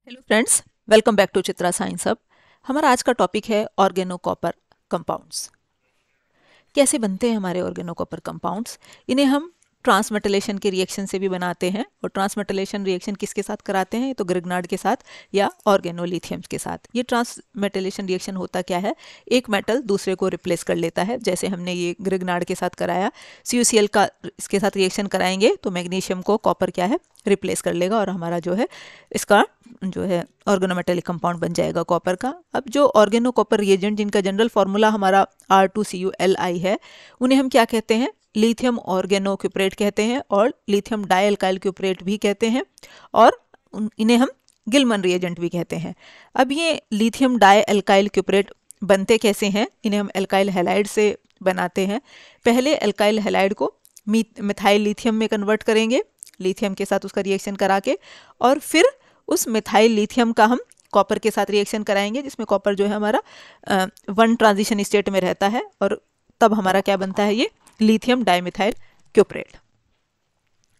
Hello friends, welcome back to Chitra science hub. हमारा आज का टॉपिक है ऑर्गेनो कॉपर कंपाउंड्स। कैसे बनते हैं हमारे ऑर्गेनो कॉपर कंपाउंड्स? इन्हें हम ट्रांसमेटलेशन के रिएक्शन से भी बनाते हैं। और ट्रांसमेटलेशन रिएक्शन किसके साथ कराते हैं? तो ग्रिग्नार्ड के साथ या ऑर्गेनोलिथियम के साथ। ये ट्रांसमेटलेशन रिएक्शन होता क्या है? एक मेटल दूसरे को रिप्लेस कर लेता है। जैसे हमने ये ग्रिग्नार्ड के साथ कराया, CuCl का इसके साथ रिएक्शन कराएंगे तो मैग्नीशियम को कॉपर क्या है, रिप्लेस कर लेगा और हमारा जो है इसका जो है ऑर्गेनोमेटेलिक कंपाउंड बन जाएगा कॉपर का। अब जो ऑर्गेनो कॉपर रिएजेंट जिनका जनरल फार्मूला हमारा R2CuLi है, उन्हें हम क्या कहते हैं? लिथियम ऑर्गेनो क्यूपरेट कहते हैं और लिथियम डाइअल्काइल क्यूपरेट भी कहते हैं और इन्हें हम गिलमन रिएजेंट भी कहते हैं। अब ये लिथियम डाइअल्काइल क्यूपरेट बनते कैसे हैं? इन्हें हम एल्काइल हैलाइड से बनाते हैं। पहले एल्काइल हैलाइड को मिथाइल लिथियम में कन्वर्ट करेंगे, लिथियम के साथ उसका रिएक्शन करा के, और फिर उस मिथाइल लिथियम का हम कॉपर के साथ रिएक्शन कराएंगे, जिसमें कॉपर जो है हमारा वन ट्रांजिशन स्टेट में रहता है और तब हमारा क्या बनता है? ये लिथियम डाइमिथाइल क्यूपरेट।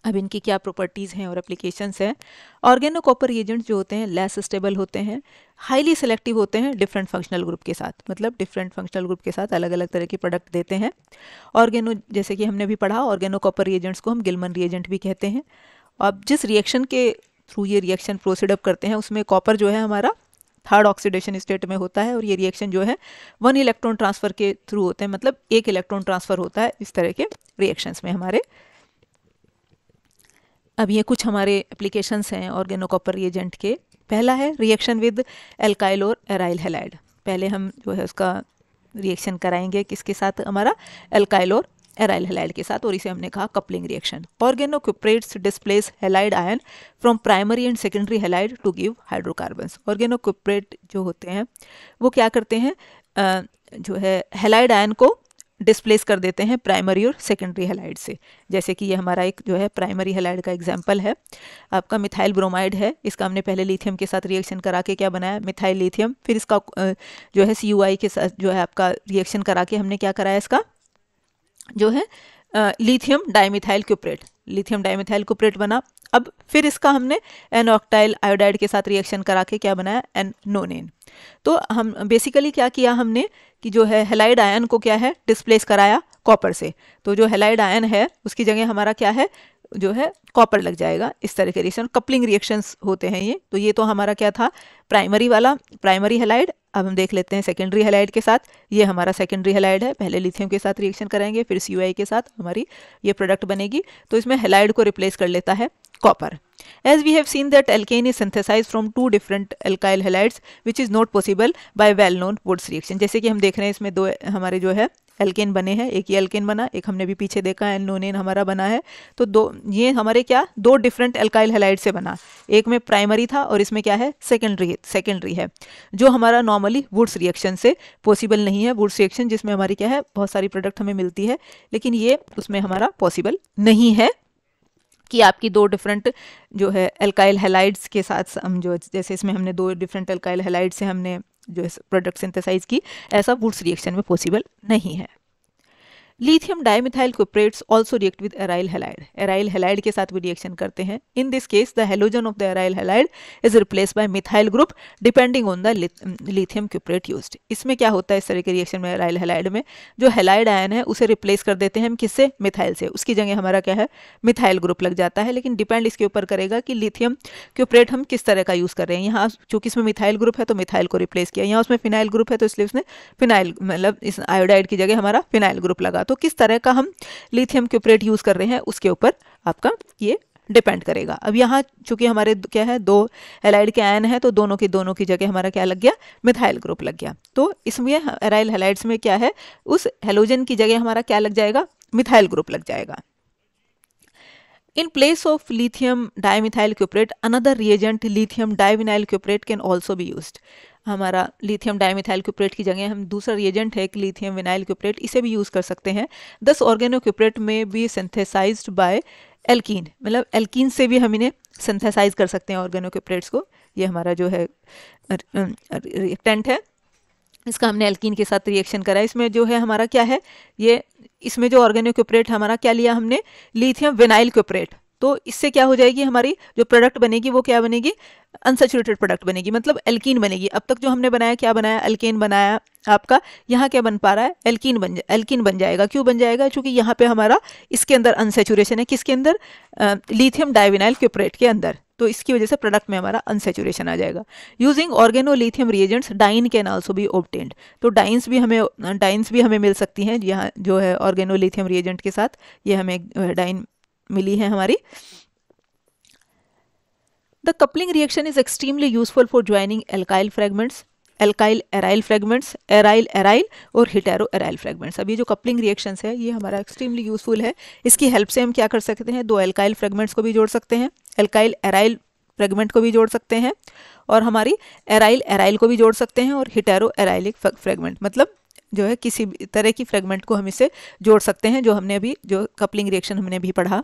अब इनकी क्या प्रॉपर्टीज़ हैं और एप्लीकेशंस हैं? ऑर्गेनो कॉपर रिएजेंट्स जो होते हैं लेस स्टेबल होते हैं, हाईली सेलेक्टिव होते हैं डिफरेंट फंक्शनल ग्रुप के साथ, मतलब डिफरेंट फंक्शनल ग्रुप के साथ अलग अलग तरह के प्रोडक्ट देते हैं। ऑर्गेनो, जैसे कि हमने भी पढ़ा, ऑर्गेनो कॉपर रिएजेंट्स को हम गिलमन रिएजेंट भी कहते हैं। अब जिस रिएक्शन के थ्रू ये रिएक्शन प्रोसीड अप करते हैं उसमें कॉपर जो है हमारा थर्ड ऑक्सीडेशन स्टेट में होता है और ये रिएक्शन जो है 1 इलेक्ट्रॉन ट्रांसफर के थ्रू होते हैं, मतलब 1 इलेक्ट्रॉन ट्रांसफर होता है इस तरह के रिएक्शंस में हमारे। अब ये कुछ हमारे एप्लीकेशंस हैं ऑर्गेनो कॉपर रिएजेंट के। पहला है रिएक्शन विद एल्काइल और एराइल हैलाइड। पहले हम जो है उसका रिएक्शन कराएंगे किसके साथ? हमारा एल्काइल और एराइल हैलाइड के साथ, और इसे हमने कहा coupling reaction. Organo cuprates displace halide ion from primary and secondary halide to give hydrocarbons. Organo cuprate जो होते हैं वो क्या करते हैं? जो है हैलाइड आयन को डिस्प्लेस कर देते हैं प्राइमरी और सेकेंडरी हैलाइड से। जैसे कि ये हमारा एक जो है प्राइमरी हैलाइड का एग्जांपल है, आपका मिथाइल ब्रोमाइड है। इसका हमने पहले लिथियम के साथ रिएक्शन करा के क्या बनाया? Methyl lithium. फिर इसका जो है CuI के साथ जो है आपका रिएक्शन करा के हमने क्या कराया? इसका जो है लिथियम डाइमिथाइल क्यूपरेट, लिथियम डाइमिथाइल क्यूपरेट बना। अब फिर इसका हमने एन ऑक्टाइल आयोडाइड के साथ रिएक्शन करा के क्या बनाया? N nonene. तो हम बेसिकली क्या किया हमने कि जो है हैलाइड आयन को क्या है? डिस्प्लेस कराया कॉपर से। तो जो हैलाइड आयन है उसकी जगह हमारा क्या है? जो है कॉपर लग जाएगा। इस तरह के रिएक्शन कपलिंग रिएक्शंस होते हैं ये। तो ये तो हमारा क्या था? प्राइमरी वाला, प्राइमरी हैलाइड। अब हम देख लेते हैं सेकेंडरी हैलाइड के साथ। ये हमारा सेकेंडरी हैलाइड है, पहले लिथियम के साथ रिएक्शन कराएंगे, फिर CuI के साथ हमारी ये प्रोडक्ट बनेगी। तो इसमें हैलाइड को रिप्लेस कर लेता है copper. As we have seen that alkane is synthesized from 2 different alkyl halides which is not possible by well known Woods reaction। जैसे कि हम देख रहे हैं इसमें दो हमारे जो है एल्केन बने हैं, एक ये एल्केन बना, एक हमने भी पीछे देखा है नोनेन हमारा बना है। तो दो ये हमारे क्या? 2 डिफरेंट एल्काइल हैलाइड से बना। एक में प्राइमरी था और इसमें क्या है? सेकेंडरी है, जो हमारा नॉर्मली वुड्स रिएक्शन से पॉसिबल नहीं है। वुड्स रिएक्शन जिसमें हमारी क्या है? बहुत सारी प्रोडक्ट हमें मिलती है, लेकिन ये उसमें हमारा पॉसिबल नहीं है कि आपकी 2 डिफरेंट जो है एल्काइल हैलाइड्स के साथ हम जो, जैसे इसमें हमने 2 डिफरेंट एल्काइल हैलाइड से हमने जो है प्रोडक्ट सिंथेसाइज की, ऐसा वुड्स रिएक्शन में पॉसिबल नहीं है। Lithium dimethyl cuprates also react with aryl halide. Aryl halide के साथ भी रिएक्शन करते हैं। In this case the halogen of the aryl halide is replaced by methyl group depending on the lithium cuprate used. इसमें क्या होता है इस तरह के रिएक्शन में? एराइल हैलाइड में जो हैलाइड आयन है उसे रिप्लेस कर देते हैं हम किससे? मिथाइल से। उसकी जगह हमारा क्या है? मिथाइल ग्रुप लग जाता है। लेकिन डिपेंड इसके ऊपर करेगा कि लिथियम क्यूपरेट हम किस तरह का यूज़ कर रहे हैं। यहाँ चूंकि इसमें मिथाइल ग्रुप है तो मिथाइल को रिप्लेस किया, यहाँ उसमें फिनाइल ग्रुप है तो इसलिए उसने फिनाइल, मतलब इस आयोडाइड की जगह हमारा फिनाइल ग्रुप लगा। तो किस तरह का हम लिथियम क्यूपरेट यूज कर रहे हैं उसके ऊपर आपका ये डिपेंड करेगा। अब यहाँ चूंकि हमारे क्या है? 2 हैलाइड के आयन है तो दोनों की जगह हमारा क्या लग गया? मिथाइल ग्रुप लग गया। तो इसमें एराइल हैलाइड्स में क्या है? उस हेलोजन की जगह हमारा क्या लग जाएगा? मिथाइल ग्रुप लग जाएगा। In place of lithium dimethyl cuprate, another reagent lithium divinyl cuprate can also be used। हमारा लिथियम डाइमिथाइल क्यूपरेट की जगह हम दूसरा रिएजेंट है एक लिथियम विनाइल क्यूपरेट, इसे भी यूज़ कर सकते हैं। दस ऑर्गेनो क्यूपरेट में भी सिंथेसाइज्ड बाय एल्कीन, मतलब एल्कीन से भी हम इन्हें सिंथेसाइज कर सकते हैं ऑर्गेनो क्यूपरेट्स को। ये हमारा जो है रिएक्टेंट है, इसका हमने एल्कीन के साथ रिएक्शन करा। इसमें जो है हमारा क्या है? ये इसमें जो ऑर्गेनो क्यूपरेट हमारा क्या लिया हमने? Lithium vinyl cuprate. तो इससे क्या हो जाएगी, हमारी जो प्रोडक्ट बनेगी वो क्या बनेगी, अनसैचुरेटेड प्रोडक्ट बनेगी, मतलब एल्कीन बनेगी। अब तक जो हमने बनाया क्या बनाया, एल्केन बनाया आपका, यहाँ क्या बन पा रहा है, एल्कीन बन जाएगा। क्यों बन जाएगा, क्योंकि यहाँ पे हमारा इसके अंदर अनसैचुरेशन है, किसके अंदर, लिथियम डाइविनाइल क्यूप्रेट के अंदर, तो इसकी वजह से प्रोडक्ट में हमारा अनसैचुरेशन आ जाएगा। Using organolithium reagents diene can also be obtained, तो डाइन्स भी हमें मिल सकती हैं, यहाँ जो है ऑर्गेनोलिथियम रिएजेंट के साथ ये हमें डाइन मिली है हमारी। The coupling reaction is extremely useful for joining alkyl fragments, alkyl aryl fragments, aryl aryl और hetero aryl fragments। अब ये जो कपलिंग रिएक्शंस है ये हमारा एक्सट्रीमली यूजफुल है। इसकी हेल्प से हम क्या कर सकते हैं, दो एल्काइल फ्रेगमेंट्स को भी जोड़ सकते हैं, एल्काइल एराइल फ्रेगमेंट को भी जोड़ सकते हैं, और हमारी एराइल एराइल को भी जोड़ सकते हैं, और हिटेरो एराइलिक फ्रेगमेंट, मतलब जो है किसी भी तरह की फ्रेगमेंट को हम इससे जोड़ सकते हैं, जो हमने अभी जो कपलिंग रिएक्शन हमने अभी पढ़ा।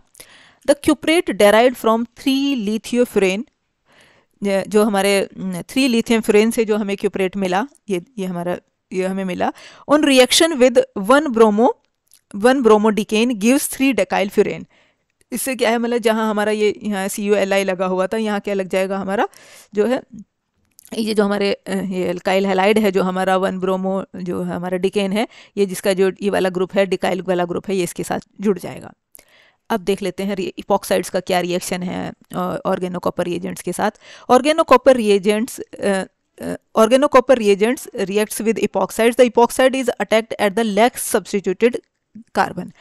द क्यूप्रेट डेराइव्ड फ्रॉम 3 लिथियोफुरेन, जो हमारे 3 लिथियम फ्यूरेन से जो हमें क्यूप्रेट मिला, ये हमें मिला, on reaction with 1 bromodecane gives 3 decyl furan. इससे क्या है, मतलब जहाँ हमारा ये यहाँ CuLi लगा हुआ था, यहाँ क्या लग जाएगा हमारा जो है, ये जो हमारे ये एल्काइल हैलाइड है, जो हमारा 1 ब्रोमो जो हमारा डिकेन है, ये जिसका जो ये वाला ग्रुप है, डिकाइल वाला ग्रुप है, ये इसके साथ जुड़ जाएगा। अब देख लेते हैं इपॉक्साइड्स का क्या रिएक्शन है ऑर्गेनोकॉपर रिएजेंट्स के साथ। Organocopper reagents reacts with epoxides, the epoxide is attacked at the less substituted carbon.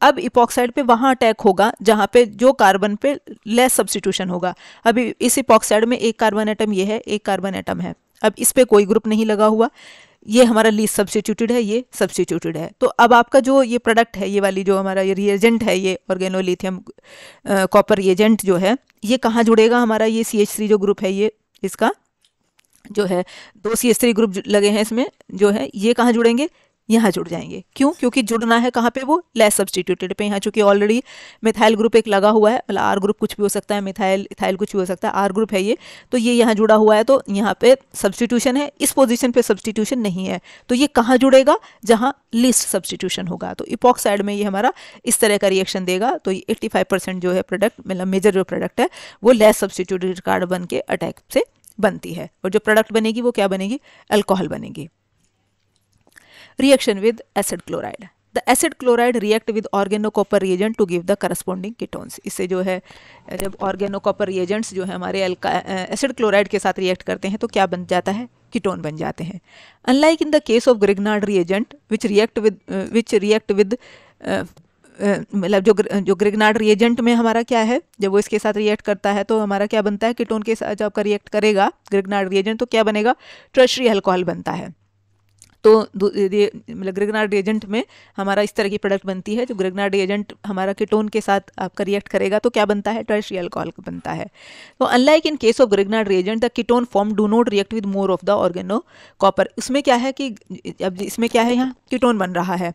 अब इपॉक्साइड पे वहाँ अटैक होगा जहाँ पे जो कार्बन पे लेस सब्स्टिट्यूशन होगा। अभी इस इपॉक्साइड में एक कार्बन एटम ये है, एक कार्बन एटम है, अब इस पे कोई ग्रुप नहीं लगा हुआ, ये हमारा लीस्ट सब्स्टिट्यूटेड है, ये सब्स्टिट्यूटेड है। तो अब आपका जो ये प्रोडक्ट है, ये वाली जो हमारा ये रिएजेंट है, ये ऑर्गेनोलिथियम कॉपर रिएजेंट जो है, ये कहाँ जुड़ेगा, हमारा ये CH3 जो ग्रुप है, ये इसका जो है 2 CH3 ग्रुप लगे हैं इसमें, जो है ये कहाँ जुड़ेंगे, यहाँ जुड़ जाएंगे। क्यों, क्योंकि जुड़ना है कहाँ पे, वो लेस सब्स्टिट्यूटेड पे। यहाँ चूंकि ऑलरेडी मिथाइल ग्रुप एक लगा हुआ है, मतलब R ग्रुप कुछ भी हो सकता है, मिथाइल इथाइल कुछ भी हो सकता है, R ग्रुप है ये, तो ये यहाँ जुड़ा हुआ है, तो यहाँ पे सब्स्टिट्यूशन है, इस पोजीशन पे सब्स्टिट्यूशन नहीं है, तो ये कहाँ जुड़ेगा, जहाँ लीस्ट सब्स्टिट्यूशन होगा। तो इपॉक्साइड में ये हमारा इस तरह का रिएक्शन देगा, तो 85% जो है प्रोडक्ट, मतलब मेजर जो प्रोडक्ट है वो लेस सब्स्टिट्यूटेड कार्बन के अटैक से बनती है, और जो प्रोडक्ट बनेगी वो क्या बनेगी, अल्कोहल बनेगी। Reaction with acid chloride. The acid chloride react with organocopper reagent to give the corresponding ketones. इससे जो है जब organocopper reagents जो है हमारे एसिड क्लोराइड के साथ रिएक्ट करते हैं तो क्या बन जाता है, कीटोन बन जाते हैं। Unlike in the case of Grignard reagent which react with मतलब जो ग्रिग्नार्ड रिएजेंट में हमारा क्या है, जब वो इसके साथ रिएक्ट करता है तो हमारा क्या बनता है, कीटोन के साथ जब आपका रिएक्ट करेगा ग्रिग्नार्ड रिएजेंट तो क्या बनेगा, टर्शरी अल्कोहल बनता है। तो मतलब ग्रिग्नार्ड रिएजेंट में हमारा इस तरह की प्रोडक्ट बनती है, जो ग्रिग्नार्ड रिएजेंट हमारा कीटोन के साथ आपका रिएक्ट करेगा तो क्या बनता है, टर्शियरी अल्कोहल बनता है। तो unlike in case of Grignard reagent the ketone form do not react with more of the organocopper. इसमें क्या है कि अब इसमें क्या है, यहाँ कीटोन बन रहा है,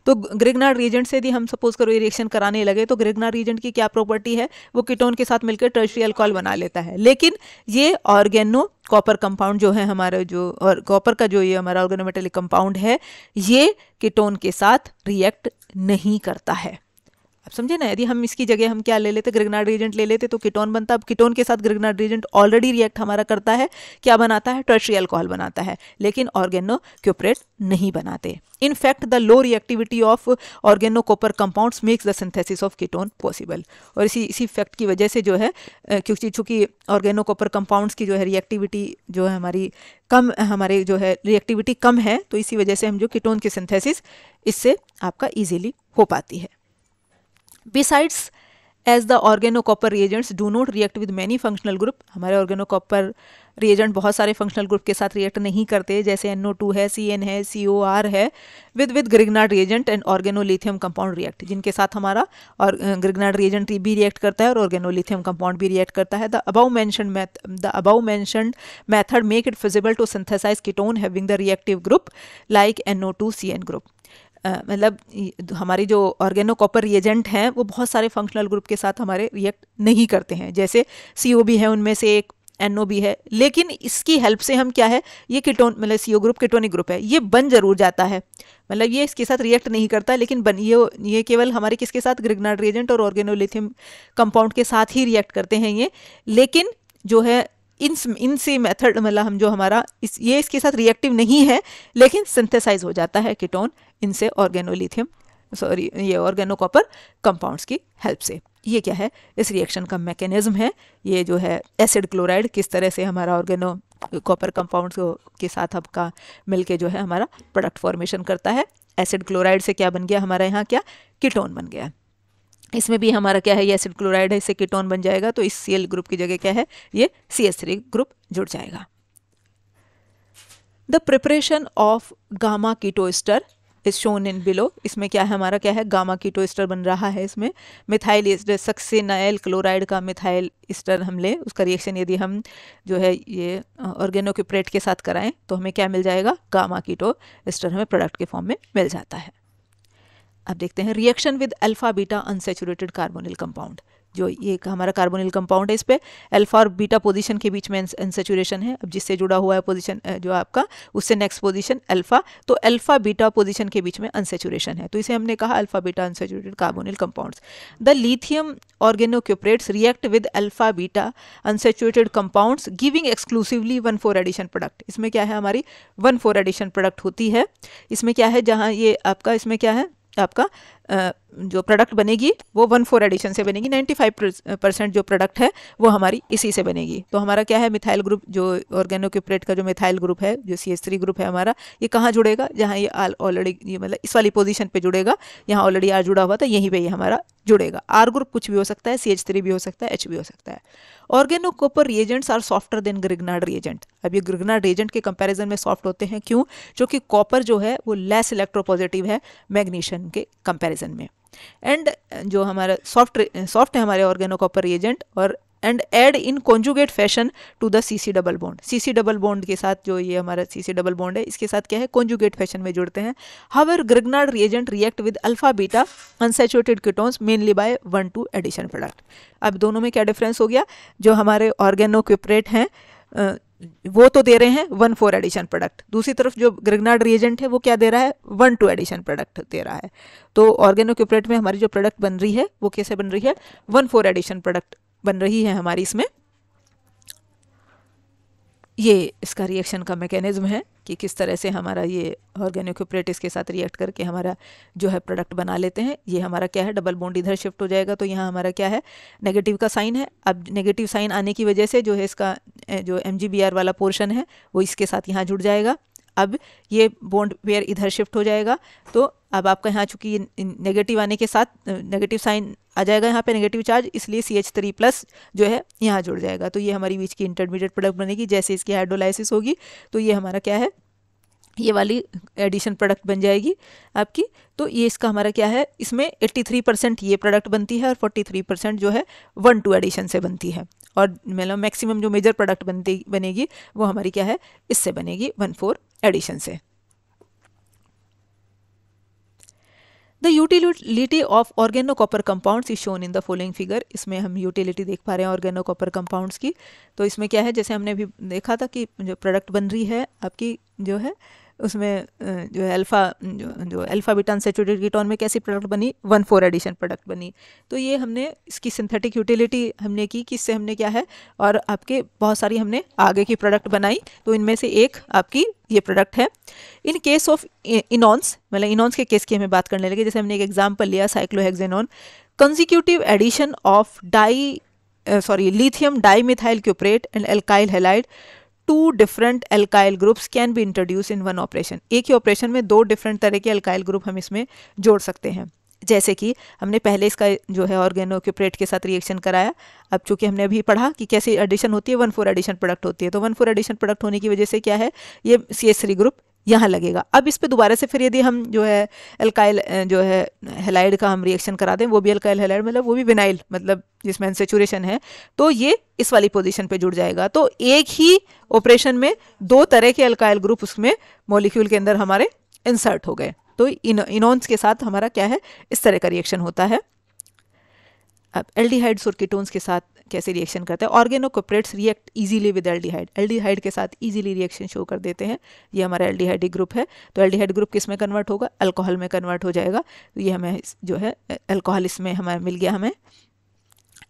तो ग्रिग्नार्ड रिएजेंट से यदि हम सपोज करो ये रिएक्शन कराने लगे तो ग्रिग्नार्ड रिएजेंट की क्या प्रॉपर्टी है, वो कीटोन के साथ मिलकर टर्शियरी अल्कोहल बना लेता है। लेकिन ये ऑर्गेनो कॉपर कंपाउंड जो है हमारा, जो और कॉपर का जो ये हमारा ऑर्गेनोमेटेलिक कंपाउंड है, ये कीटोन के साथ रिएक्ट नहीं करता है। अब समझे ना, यदि हम इसकी जगह हम क्या ले लेते, ग्रिग्नार्ड रिएजेंट ले लेते तो कीटोन बनता। अब कीटोन के साथ ग्रिग्नार्ड रिएजेंट ऑलरेडी रिएक्ट हमारा करता है, क्या बनाता है, टर्शियरी अल्कोहल बनाता है, लेकिन ऑर्गेनोक्यूप्रेट नहीं बनाते। In fact the low reactivity of organocopper compounds makes the synthesis of ketone possible. और इसी फैक्ट की वजह से जो है, क्योंकि चूंकि ऑर्गेनोकॉपर कंपाउंड्स की जो है रिएक्टिविटी जो है हमारी कम, हमारे जो है रिएक्टिविटी कम है, तो इसी वजह से हम जो कीटोन की सिंथेसिस इससे आपका ईजिली हो पाती है। Besides, as the organocopper reagents do not react with many functional group, हमारे ऑर्गेनोकॉपर रिएजेंट बहुत सारे फंक्शनल ग्रुप के साथ रिएक्ट नहीं करते, जैसे NO2 है, CN है, COR है, with Grignard reagent and organolithium compound react, जिनके साथ हमारा और ग्रिग्नार्ड रिएजेंट भी रिएक्ट करता है और ऑर्गेनोलिथियम कंपाउंड भी रिएक्ट करता है। The above mentioned method make it feasible to synthesize ketone having the reactive group like NO2 CN group. मतलब हमारी जो ऑर्गेनोकॉपर रिएजेंट हैं वो बहुत सारे फंक्शनल ग्रुप के साथ हमारे रिएक्ट नहीं करते हैं, जैसे CO भी है उनमें से एक, NO भी है, लेकिन इसकी हेल्प से हम क्या है, ये कीटोन मतलब CO ग्रुप कीटोनिक ग्रुप है, ये बन जरूर जाता है, मतलब ये इसके साथ रिएक्ट नहीं करता, लेकिन ये केवल हमारे किसके साथ, ग्रिग्नार्ड रिएजेंट और ऑर्गेनोलिथियम कंपाउंड के साथ ही रिएक्ट करते हैं ये। लेकिन जो है इनसे मेथड मतलब हम जो हमारा ये इसके साथ रिएक्टिव नहीं है, लेकिन सिंथेसाइज हो जाता है कीटोन इनसे ऑर्गेनोलिथियम ये ऑर्गेनोकॉपर कंपाउंड्स की हेल्प से। ये क्या है, इस रिएक्शन का मैकेनिज्म है। ये जो है एसिड क्लोराइड किस तरह से हमारा ऑर्गेनो कॉपर कंपाउंड्स के साथ आपका मिलके जो है हमारा प्रोडक्ट फॉर्मेशन करता है। एसिड क्लोराइड से क्या बन गया हमारा यहाँ, क्या कीटोन बन गया। इसमें भी हमारा क्या है, ये एसिड क्लोराइड है, इससे कीटोन बन जाएगा, तो इस Cl ग्रुप की जगह क्या है, ये CH3 ग्रुप जुड़ जाएगा। The preparation of gamma ketoester is shown in below. इसमें क्या है हमारा, क्या है, गामा कीटोएस्टर बन रहा है। इसमें मिथाइल एस्टर सक्सिनाइल क्लोराइड का मिथाइल एस्टर हम लें, उसका रिएक्शन यदि हम जो है ये ऑर्गेनोक्यूप्रेट के साथ कराएं तो हमें क्या मिल जाएगा, गामा कीटोएस्टर हमें प्रोडक्ट के फॉर्म में मिल जाता है। अब देखते हैं reaction with alpha beta unsaturated carbonyl compound. जो ये हमारा कार्बोनिल कंपाउंड है, इस पे अल्फा और बीटा पोजीशन के बीच में अनसैचुरेशन है। अब जिससे जुड़ा हुआ है पोजीशन जो आपका, उससे नेक्स्ट पोजीशन अल्फा, तो अल्फा बीटा पोजीशन के बीच में अनसैचुरेशन है, तो इसे हमने कहा alpha beta unsaturated carbonyl compounds. The lithium organocuprates react with alpha beta unsaturated compounds giving exclusively 1,4 addition product. इसमें क्या है, हमारी 1,4 एडिशन प्रोडक्ट होती है। इसमें क्या है, जहाँ ये आपका इसमें क्या है, आपका जो प्रोडक्ट बनेगी वो 1,4 एडिशन से बनेगी। 95% जो प्रोडक्ट है वो हमारी इसी से बनेगी। तो हमारा क्या है, मिथाइल ग्रुप जो ऑर्गेनोक्यूप्रेट का जो मिथाइल ग्रुप है, जो CH3 ग्रुप है हमारा, ये कहाँ जुड़ेगा, जहाँ ये ऑलरेडी ये मतलब इस वाली पोजीशन पे जुड़ेगा। यहाँ ऑलरेडी R जुड़ा हुआ था, यहीं पे ये हमारा जुड़ेगा। R ग्रुप कुछ भी हो सकता है, CH3 भी हो सकता है, H भी हो सकता है। Organocopper reagents are softer than Grignard reagent. अब ये ग्रिग्नार्ड रिएजेंट के कंपैरिजन में सॉफ्ट होते हैं, क्यों, क्योंकि कॉपर जो है वो लेस इलेक्ट्रोपॉजिटिव है मैग्नीशियम के कंपैरिजन में। एंड जो हमारा सॉफ्ट है हमारे ऑर्गेनोकॉपर रिएजेंट, और and add in conjugate fashion to the CC double bond. CC double bond के साथ जो ये हमारा CC डबल बॉन्ड है, इसके साथ क्या है, कॉन्जुगेट फैशन में जुड़ते हैं। However Grignard reagent react with alpha beta unsaturated ketones mainly by 1,2 addition product. अब दोनों में क्या डिफरेंस हो गया, जो हमारे ऑर्गेनोक्यूप्रेट हैं वो तो दे रहे हैं 1,4 एडिशन प्रोडक्ट, दूसरी तरफ जो ग्रिग्नार्ड रिएजेंट है वो क्या दे रहा है, 1,2 एडिशन प्रोडक्ट दे रहा है। तो ऑर्गेनोक्यूप्रेट में हमारी जो प्रोडक्ट बन रही है वो कैसे बन रही है, 1,4 एडिशन प्रोडक्ट बन रही है हमारी इसमें। ये इसका रिएक्शन का मैकेनिज्म है कि किस तरह से हमारा ये ऑर्गेनोक्यूप्रेट इसके साथ रिएक्ट करके हमारा जो है प्रोडक्ट बना लेते हैं। ये हमारा क्या है, डबल बॉन्ड इधर शिफ्ट हो जाएगा, तो यहाँ हमारा क्या है, नेगेटिव का साइन है। अब नेगेटिव साइन आने की वजह से जो है इसका जो MgBr वाला पोर्शन है वो इसके साथ यहाँ जुड़ जाएगा। अब ये बॉन्ड पेयर इधर शिफ्ट हो जाएगा, तो अब आपका यहाँ चूंकि नेगेटिव आने के साथ नेगेटिव साइन आ जाएगा यहाँ पे, नेगेटिव चार्ज, इसलिए CH3+ जो है यहाँ जुड़ जाएगा। तो ये हमारी बीच की इंटरमीडिएट प्रोडक्ट बनेगी। जैसे इसकी हाइड्रोलाइसिस होगी तो ये हमारा क्या है, ये वाली एडिशन प्रोडक्ट बन जाएगी आपकी। तो ये इसका हमारा क्या है, इसमें 83% ये प्रोडक्ट बनती है और 43% जो है 1,2 एडिशन से बनती है। और मतलब मैक्सिमम जो मेजर प्रोडक्ट बनेगी वो हमारी क्या है, इससे बनेगी 1,4 एडिशन से। The utility of organocopper compounds is shown in the following figure. इसमें हम यूटिलिटी देख पा रहे हैं ऑर्गेनोकॉपर कंपाउंड्स की। तो इसमें क्या है, जैसे हमने अभी देखा था कि जो प्रोडक्ट बन रही है आपकी जो है उसमें जो है अल्फा बीटा अनसैचुरेटेड कीटोन में कैसी प्रोडक्ट बनी, 1,4 एडिशन प्रोडक्ट बनी। तो ये हमने इसकी सिंथेटिक यूटिलिटी हमने की कि इससे हमने क्या है, और आपके बहुत सारी हमने आगे की प्रोडक्ट बनाई। तो इनमें से एक आपकी ये प्रोडक्ट है। इन केस ऑफ इनॉन्स, मतलब इनॉन्स के केस की हमें बात करने लगे। जैसे हमने एक एग्जाम्पल लिया cyclohexanone, consecutive addition of lithium dimethyl cuprate and alkyl halide 2 different alkyl groups can be introduce in 1 operation. एक ही ऑपरेशन में 2 डिफरेंट तरह के एल्काइल ग्रुप हम इसमें जोड़ सकते हैं। जैसे कि हमने पहले इसका जो है ऑर्गेनोक्यूप्रेट के साथ रिएक्शन कराया। अब चूंकि हमने अभी पढ़ा कि कैसे एडिशन होती है, 1,4 एडिशन प्रोडक्ट होती है। तो 1,4 एडिशन प्रोडक्ट होने की वजह से क्या है, ये CH3 ग्रुप यहाँ लगेगा। अब इस पे दोबारा से फिर यदि हम जो है एल्काइल जो है हैलाइड का हम रिएक्शन करा दें, वो भी एल्काइल हैलाइड मतलब वो भी विनाइल मतलब जिसमें अनसैचुरेशन है, तो ये इस वाली पोजीशन पे जुड़ जाएगा। तो एक ही ऑपरेशन में 2 तरह के एल्काइल ग्रुप उसमें मॉलिक्यूल के अंदर हमारे इंसर्ट हो गए। तो इनॉन्स के साथ हमारा क्या है, इस तरह का रिएक्शन होता है। अब एल्डिहाइड्स और कीटोन्स के साथ कैसे रिएक्शन करते हैं। Organocuprates react easily with aldehyde, aldehyde के साथ इजीली रिएक्शन शो कर देते हैं। ये हमारा एल्डिहाइड ग्रुप है, तो एल्डिहाइड ग्रुप किस में कन्वर्ट होगा, अल्कोहल में कन्वर्ट हो जाएगा। तो ये हमें जो है अल्कोहल इसमें हमें मिल गया हमें।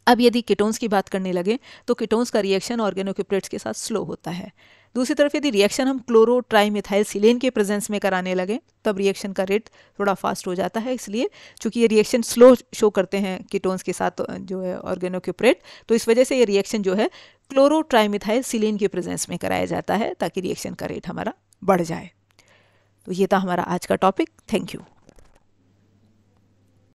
अब यदि कीटोन्स की बात करने लगे तो कीटोन्स का रिएक्शन ऑर्गेनोक्यूपरेट्स के साथ स्लो होता है। दूसरी तरफ यदि रिएक्शन हम क्लोरो ट्राईमिथाइल सिलेन के प्रेजेंस में कराने लगे तब रिएक्शन का रेट थोड़ा फास्ट हो जाता है। इसलिए चूंकि ये रिएक्शन स्लो शो करते हैं कीटोन्स के साथ जो है ऑर्गेनोक्यूपरेट, तो इस वजह से ये रिएक्शन जो है क्लोरो ट्राईमिथाइल सिलेन के प्रेजेंस में कराया जाता है ताकि रिएक्शन का रेट हमारा बढ़ जाए। तो ये था हमारा आज का टॉपिक। Thank you.